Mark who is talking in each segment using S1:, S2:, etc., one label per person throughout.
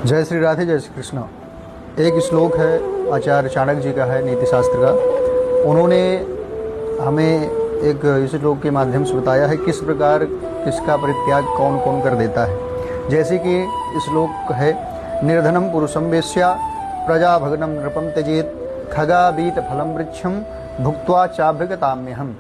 S1: जय श्री राधे, जय श्री कृष्ण। एक श्लोक है आचार्य चाणक्य जी का है, नीति शास्त्र का। उन्होंने हमें एक इस श्लोक के माध्यम से बताया है किस प्रकार किसका परित्याग कौन कौन कर देता है। जैसे कि श्लोक है, निर्धनम पुरुषम वेश्या प्रजा भगनम नृपम त्यजेत खगाबीत फलम वृक्षम भुक्त्वा चाभ्यगताम्यहम्।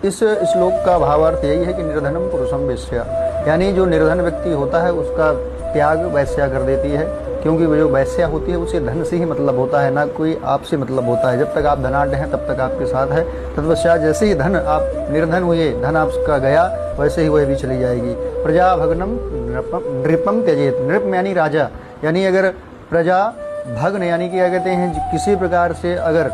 S1: इस श्लोक का भावार्थ यही है कि निर्धनम पुरुषम वेश्या, यानी जो निर्धन व्यक्ति होता है उसका त्याग वैश्या कर देती है, क्योंकि वो जो वैश्या होती है उसे धन से ही मतलब होता है, ना कोई आपसे मतलब होता है। जब तक आप धनाढ्य हैं तब तक आपके साथ है, तत्पश्चात जैसे ही धन आप निर्धन हुए, धन आपका गया, वैसे ही वह भी चली जाएगी। प्रजा भग्नम नृपम त्यजेत, नृप यानी राजा, यानी अगर प्रजा भग्न यानी कि क्या कहते हैं, किसी प्रकार से अगर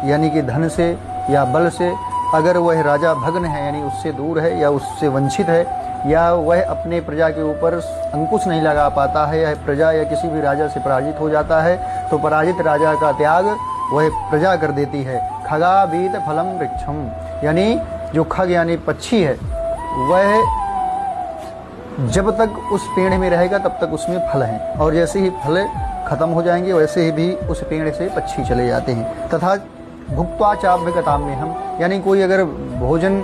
S1: यानी कि धन से या बल से अगर वह राजा भग्न है यानी उससे दूर है या उससे वंचित है, या वह अपने प्रजा के ऊपर अंकुश नहीं लगा पाता है, या प्रजा या किसी भी राजा से पराजित हो जाता है, तो पराजित राजा का त्याग वह प्रजा कर देती है। खगाबीत फलम वृक्षम, यानी जो खग यानी पक्षी है, वह जब तक उस पेड़ में रहेगा तब तक उसमें फल हैं, और जैसे ही फल खत्म हो जाएंगे वैसे ही भी उस पेड़ से पक्षी चले जाते हैं। तथा भुक्त्वा चाभ्यगताम्यहम्, यानी कोई अगर भोजन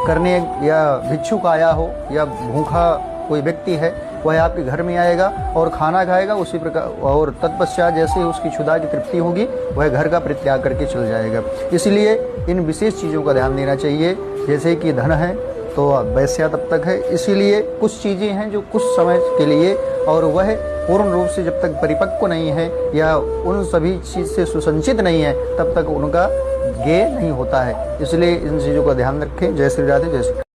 S1: करने या भिक्षुक आया हो या भूखा कोई व्यक्ति है, वह आपके घर में आएगा और खाना खाएगा, उसी प्रकार और तत्पश्चात जैसे ही उसकी क्षुधा की तृप्ति होगी वह घर का परित्याग करके चल जाएगा। इसलिए इन विशेष चीज़ों का ध्यान देना चाहिए। जैसे कि धन है तो वैश्या तब तक है, इसीलिए कुछ चीज़ें हैं जो कुछ समय के लिए, और वह पूर्ण रूप से जब तक परिपक्व नहीं है या उन सभी चीज़ से सुसंचित नहीं है तब तक उनका ज्ञेय नहीं होता है। इसलिए इन चीज़ों का ध्यान रखें। जय श्री राधे, जय श्री।